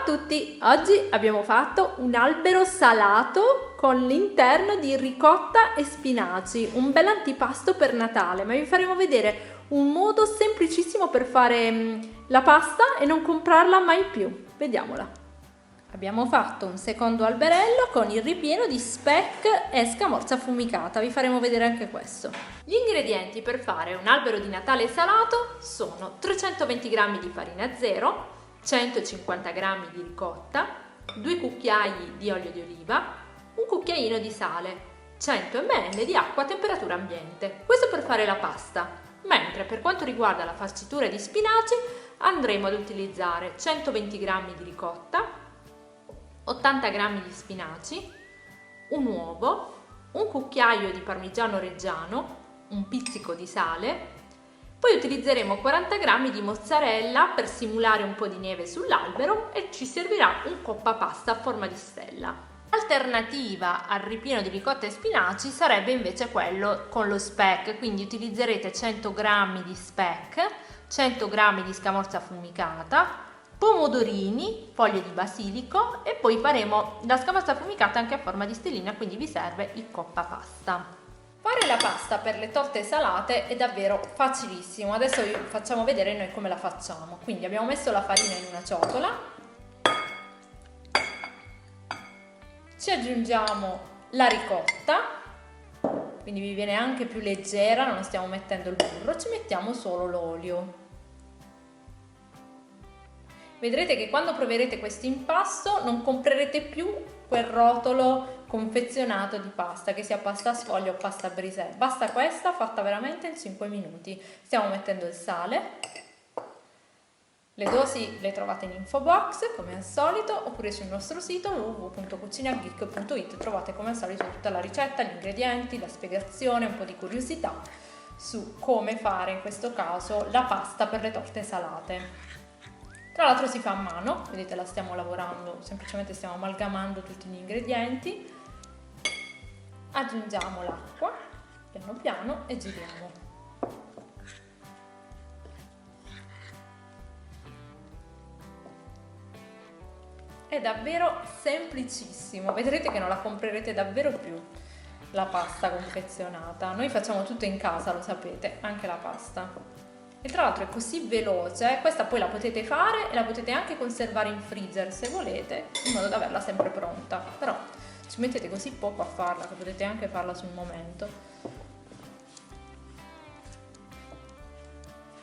tutti! Oggi abbiamo fatto un albero salato con l'interno di ricotta e spinaci, un bel antipasto per Natale, ma vi faremo vedere un modo semplicissimo per fare la pasta e non comprarla mai più. Vediamola! Abbiamo fatto un secondo alberello con il ripieno di speck e scamorza affumicata, vi faremo vedere anche questo. Gli ingredienti per fare un albero di Natale salato sono 320 g di farina zero, 150 g di ricotta, 2 cucchiai di olio di oliva, un cucchiaino di sale, 100 ml di acqua a temperatura ambiente. Questo per fare la pasta, mentre per quanto riguarda la farcitura di spinaci andremo ad utilizzare 120 g di ricotta, 80 g di spinaci, un uovo, un cucchiaio di parmigiano reggiano, un pizzico di sale. Poi utilizzeremo 40 g di mozzarella per simulare un po' di neve sull'albero e ci servirà un coppa pasta a forma di stella. L'alternativa al ripieno di ricotta e spinaci sarebbe invece quello con lo speck, quindi utilizzerete 100 g di speck, 100 g di scamorza affumicata, pomodorini, foglie di basilico e poi faremo la scamorza affumicata anche a forma di stellina, quindi vi serve il coppa pasta. Fare la pasta per le torte salate è davvero facilissimo, adesso vi facciamo vedere noi come la facciamo. Quindi abbiamo messo la farina in una ciotola, ci aggiungiamo la ricotta, quindi vi viene anche più leggera, non stiamo mettendo il burro, ci mettiamo solo l'olio. Vedrete che quando proverete questo impasto non comprerete più quel rotolo confezionato di pasta, che sia pasta sfoglia o pasta brisè. Basta questa fatta veramente in 5 minuti. Stiamo mettendo il sale. Le dosi le trovate in info box come al solito, oppure sul nostro sito www.cucinageek.it. Trovate come al solito tutta la ricetta, gli ingredienti, la spiegazione, un po' di curiosità su come fare in questo caso la pasta per le torte salate. Tra l'altro si fa a mano, vedete la stiamo lavorando, semplicemente stiamo amalgamando tutti gli ingredienti. Aggiungiamo l'acqua, piano piano, e giriamo. È davvero semplicissimo, vedrete che non la comprerete davvero più la pasta confezionata. Noi facciamo tutto in casa, lo sapete, anche la pasta. E tra l'altro è così veloce, questa poi la potete fare e la potete anche conservare in freezer se volete, in modo da averla sempre pronta, però ci mettete così poco a farla che potete anche farla sul momento.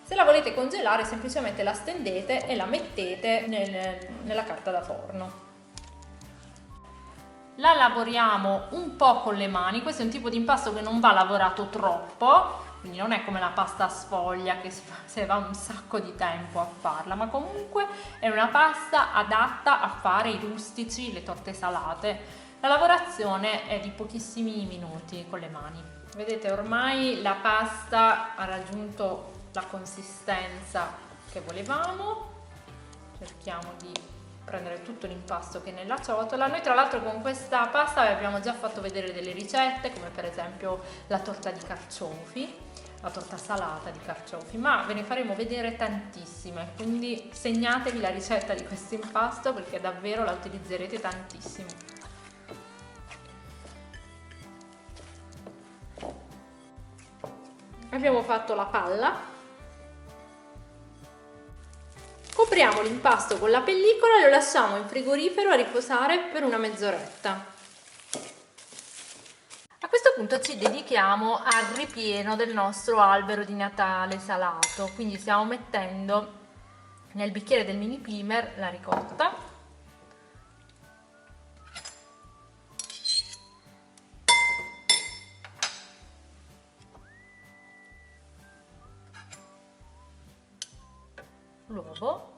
Se la volete congelare semplicemente la stendete e la mettete nella carta da forno. La lavoriamo un po' con le mani, questo è un tipo di impasto che non va lavorato troppo, quindi non è come la pasta a sfoglia che si va un sacco di tempo a farla, ma comunque è una pasta adatta a fare i rustici, le torte salate. La lavorazione è di pochissimi minuti con le mani. Vedete, ormai la pasta ha raggiunto la consistenza che volevamo. Cerchiamo di prendere tutto l'impasto che è nella ciotola. Noi tra l'altro con questa pasta vi abbiamo già fatto vedere delle ricette, come per esempio la torta di carciofi, la torta salata di carciofi, ma ve ne faremo vedere tantissime, quindi segnatevi la ricetta di questo impasto perché davvero la utilizzerete tantissimo. Abbiamo fatto la palla. Copriamo l'impasto con la pellicola e lo lasciamo in frigorifero a riposare per una mezz'oretta. A questo punto ci dedichiamo al ripieno del nostro albero di Natale salato, quindi stiamo mettendo nel bicchiere del mini primer la ricotta, l'uovo.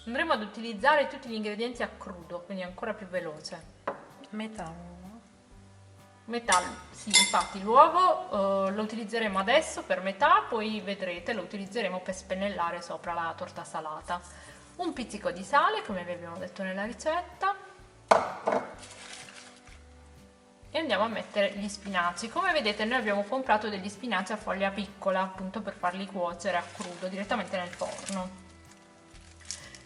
Andremo ad utilizzare tutti gli ingredienti a crudo, quindi ancora più veloce. Metà, sì, infatti l'uovo lo utilizzeremo adesso per metà, poi vedrete lo utilizzeremo per spennellare sopra la torta salata. Un pizzico di sale, come vi abbiamo detto nella ricetta, e andiamo a mettere gli spinaci. Come vedete noi abbiamo comprato degli spinaci a foglia piccola, appunto per farli cuocere a crudo direttamente nel forno.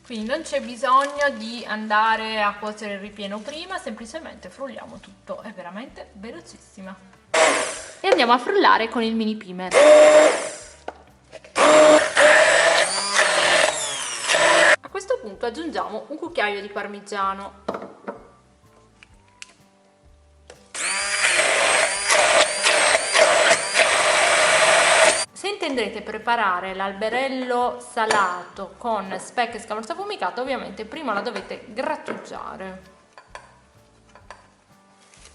Quindi non c'è bisogno di andare a cuocere il ripieno prima, semplicemente frulliamo tutto, è veramente velocissima. E andiamo a frullare con il mini pimer. A questo punto aggiungiamo un cucchiaio di parmigiano. Se intenderete preparare l'alberello salato con speck e scamorza affumicata, ovviamente prima la dovete grattugiare.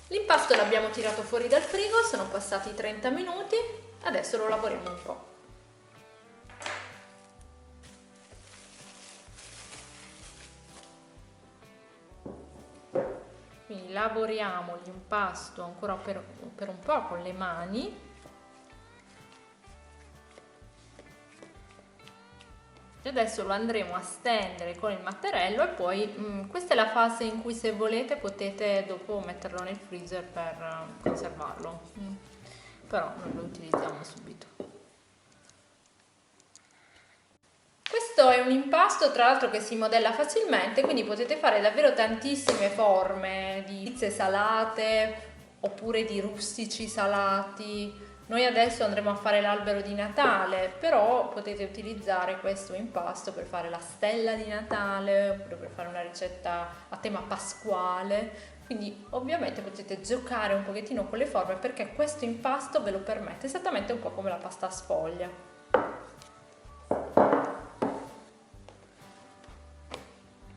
L'impasto l'abbiamo tirato fuori dal frigo, sono passati 30 minuti, adesso lo lavoriamo un po'. Quindi lavoriamo l'impasto ancora per un po' con le mani. E adesso lo andremo a stendere con il mattarello e poi questa è la fase in cui, se volete, potete dopo metterlo nel freezer per conservarlo, però non lo utilizziamo subito. Questo è un impasto tra l'altro che si modella facilmente, quindi potete fare davvero tantissime forme di pizze salate oppure di rustici salati. Noi adesso andremo a fare l'albero di Natale, però potete utilizzare questo impasto per fare la stella di Natale oppure per fare una ricetta a tema pasquale. Quindi ovviamente potete giocare un pochettino con le forme, perché questo impasto ve lo permette, esattamente un po' come la pasta a sfoglia.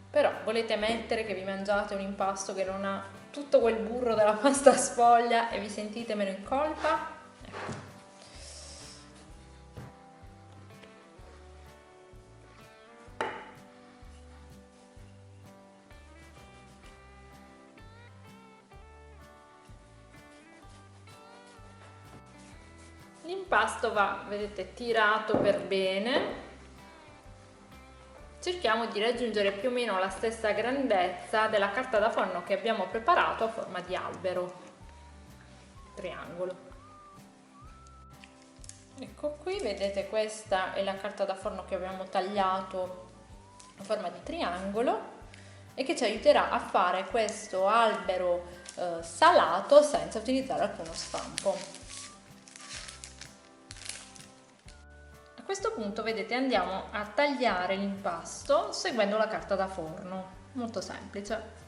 Però volete mettere che vi mangiate un impasto che non ha tutto quel burro della pasta a sfoglia e vi sentite meno in colpa? L'impasto va, vedete, tirato per bene. Cerchiamo di raggiungere più o meno la stessa grandezza della carta da forno che abbiamo preparato a forma di albero, triangolo. Ecco qui, vedete, questa è la carta da forno che abbiamo tagliato a forma di triangolo e che ci aiuterà a fare questo albero salato senza utilizzare alcuno scampo. A questo punto, vedete, andiamo a tagliare l'impasto seguendo la carta da forno, molto semplice.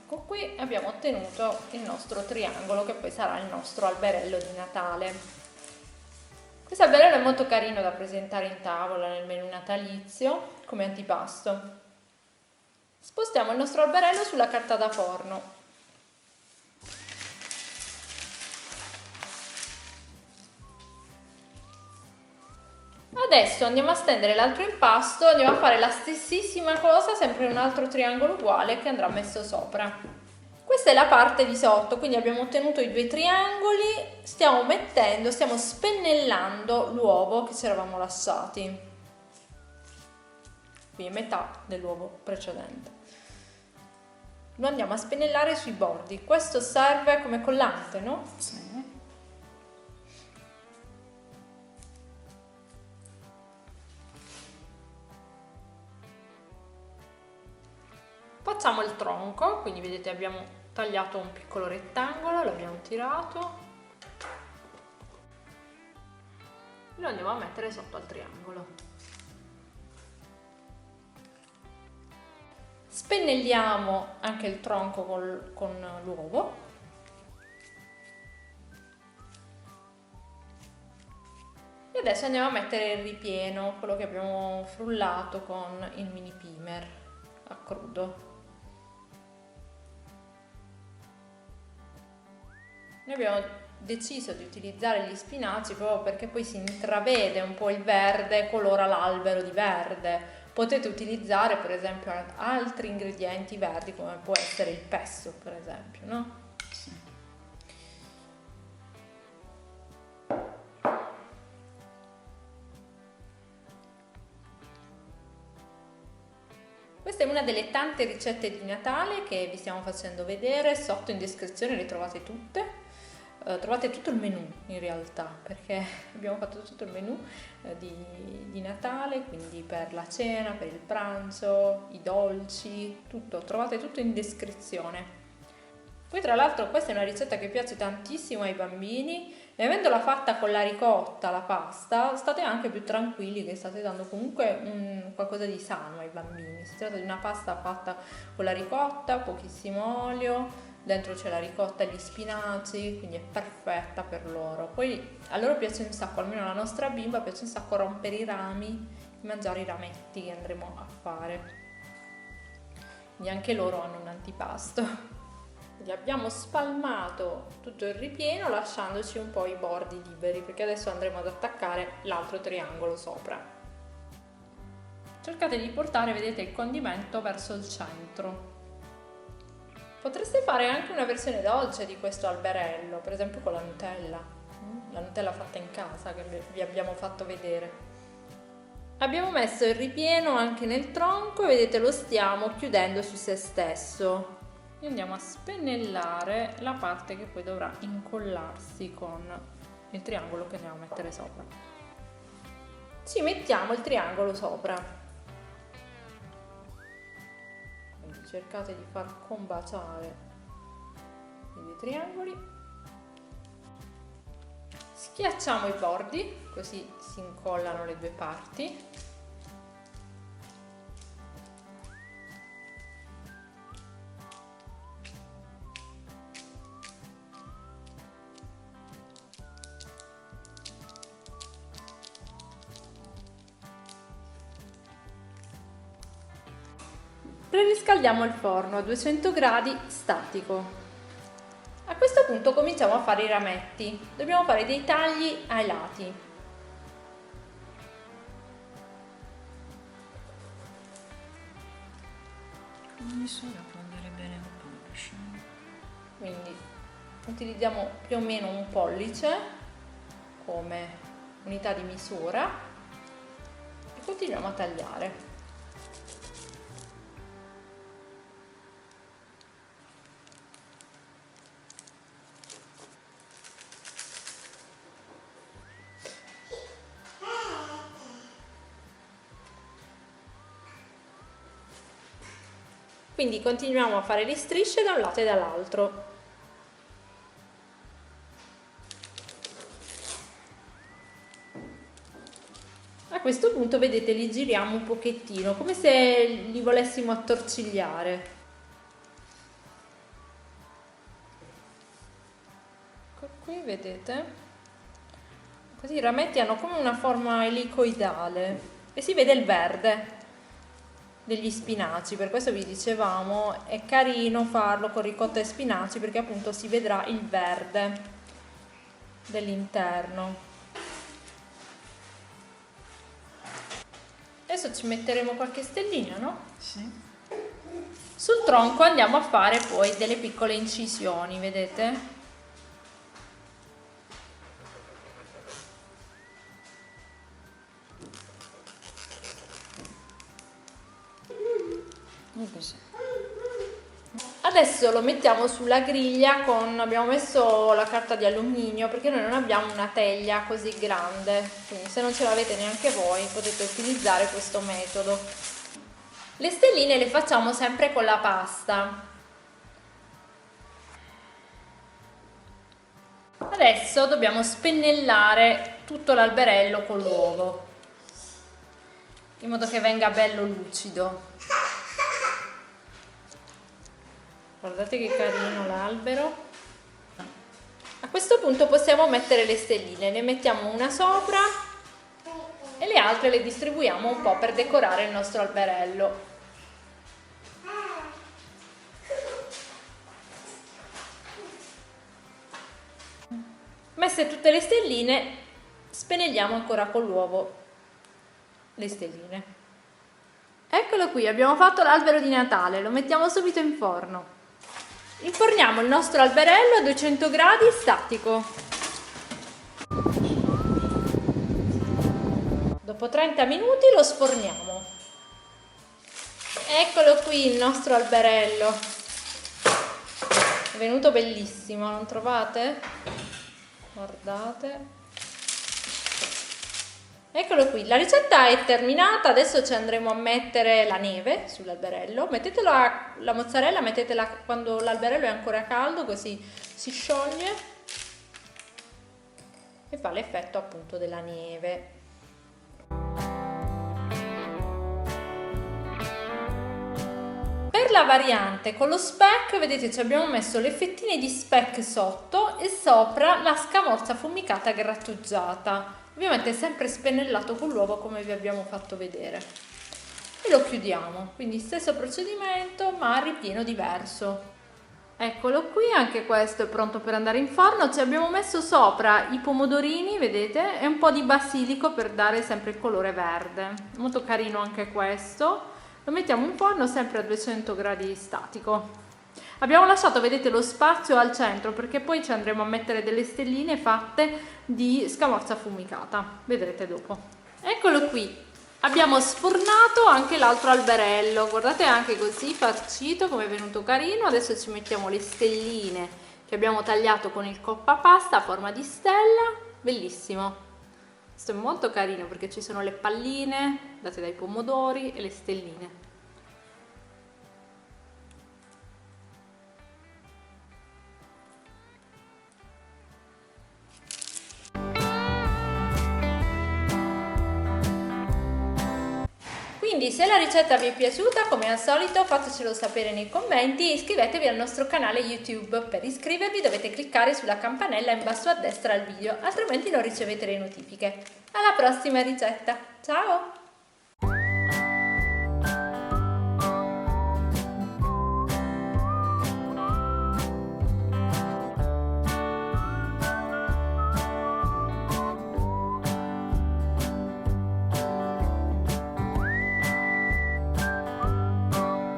Ecco qui abbiamo ottenuto il nostro triangolo che poi sarà il nostro alberello di Natale. Questo alberello è molto carino da presentare in tavola nel menù natalizio come antipasto. Spostiamo il nostro alberello sulla carta da forno. Adesso andiamo a stendere l'altro impasto, andiamo a fare la stessissima cosa, sempre un altro triangolo uguale che andrà messo sopra. Questa è la parte di sotto, quindi abbiamo ottenuto i due triangoli, stiamo spennellando l'uovo che ci eravamo lasciati, qui metà dell'uovo precedente. Lo andiamo a spennellare sui bordi, questo serve come collante, no? Sì. Facciamo il tronco, quindi vedete abbiamo tagliato un piccolo rettangolo, l'abbiamo tirato e lo andiamo a mettere sotto al triangolo. Spennelliamo anche il tronco con l'uovo. E adesso andiamo a mettere il ripieno, quello che abbiamo frullato con il mini pimer a crudo. Noi abbiamo deciso di utilizzare gli spinaci proprio perché poi si intravede un po' il verde, colora l'albero di verde. Potete utilizzare per esempio altri ingredienti verdi come può essere il pesto, per esempio, no? Sì. Questa è una delle tante ricette di Natale che vi stiamo facendo vedere, sotto in descrizione le trovate tutte. Trovate tutto il menù in realtà, perché abbiamo fatto tutto il menù di Natale, quindi per la cena, per il pranzo, i dolci, tutto, trovate tutto in descrizione. Poi tra l'altro questa è una ricetta che piace tantissimo ai bambini e avendola fatta con la ricotta, la pasta, state anche più tranquilli che state dando comunque qualcosa di sano ai bambini. Si tratta di una pasta fatta con la ricotta, pochissimo olio, dentro c'è la ricotta e gli spinaci, quindi è perfetta per loro. Poi a loro piace un sacco, almeno alla nostra bimba piace un sacco rompere i rami, mangiare i rametti che andremo a fare. Quindi anche loro hanno un antipasto. Quindi abbiamo spalmato tutto il ripieno lasciandoci un po' i bordi liberi, perché adesso andremo ad attaccare l'altro triangolo sopra. Cercate di portare, vedete, il condimento verso il centro. Potreste fare anche una versione dolce di questo alberello, per esempio con la Nutella fatta in casa che vi abbiamo fatto vedere. Abbiamo messo il ripieno anche nel tronco e vedete lo stiamo chiudendo su se stesso. E andiamo a spennellare la parte che poi dovrà incollarsi con il triangolo che andiamo a mettere sopra. Ci mettiamo il triangolo sopra. Quindi cercate di far combaciare i due triangoli. Schiacciamo i bordi, così si incollano le due parti. Preriscaldiamo il forno a 200 gradi statico. A questo punto cominciamo a fare i rametti. Dobbiamo fare dei tagli ai lati. Misura può andare bene un pollice. Quindi utilizziamo più o meno un pollice come unità di misura e continuiamo a tagliare. Quindi continuiamo a fare le strisce da un lato e dall'altro. A questo punto vedete li giriamo un pochettino, come se li volessimo attorcigliare. Ecco qui vedete? Così i rametti hanno come una forma elicoidale e si vede il verde degli spinaci, per questo vi dicevamo è carino farlo con ricotta e spinaci perché appunto si vedrà il verde dell'interno. Adesso ci metteremo qualche stellina, no? Sì. Sul tronco andiamo a fare poi delle piccole incisioni, vedete? Adesso lo mettiamo sulla griglia abbiamo messo la carta di alluminio perché noi non abbiamo una teglia così grande, quindi se non ce l'avete neanche voi potete utilizzare questo metodo. Le stelline le facciamo sempre con la pasta. Adesso dobbiamo spennellare tutto l'alberello con l'uovo, in modo che venga bello lucido. Guardate che carino l'albero. A questo punto possiamo mettere le stelline, ne mettiamo una sopra e le altre le distribuiamo un po' per decorare il nostro alberello. Messe tutte le stelline, spennelliamo ancora con l'uovo le stelline. Eccolo qui, abbiamo fatto l'albero di Natale, lo mettiamo subito in forno. Inforniamo il nostro alberello a 200 gradi statico. Dopo 30 minuti lo sforniamo. Eccolo qui il nostro alberello. È venuto bellissimo, non trovate? Guardate. Eccolo qui, la ricetta è terminata, adesso ci andremo a mettere la neve sull'alberello. Mettetela, la mozzarella mettetela quando l'alberello è ancora caldo, così si scioglie e fa l'effetto appunto della neve. Per la variante con lo speck, vedete ci abbiamo messo le fettine di speck sotto e sopra la scamorza affumicata grattugiata. Ovviamente sempre spennellato con l'uovo come vi abbiamo fatto vedere. E lo chiudiamo, quindi stesso procedimento ma a ripieno diverso. Eccolo qui, anche questo è pronto per andare in forno. Ci abbiamo messo sopra i pomodorini, vedete, e un po' di basilico per dare sempre il colore verde. Molto carino anche questo. Lo mettiamo in forno sempre a 200 gradi statico. Abbiamo lasciato, vedete, lo spazio al centro perché poi ci andremo a mettere delle stelline fatte di scamorza affumicata, vedrete dopo. Eccolo qui, abbiamo sfornato anche l'altro alberello, guardate, anche così farcito come è venuto carino. Adesso ci mettiamo le stelline che abbiamo tagliato con il coppapasta a forma di stella, bellissimo. Questo è molto carino perché ci sono le palline date dai pomodori e le stelline. Quindi se la ricetta vi è piaciuta, come al solito fatecelo sapere nei commenti e iscrivetevi al nostro canale YouTube. Per iscrivervi dovete cliccare sulla campanella in basso a destra al video, altrimenti non ricevete le notifiche. Alla prossima ricetta, ciao!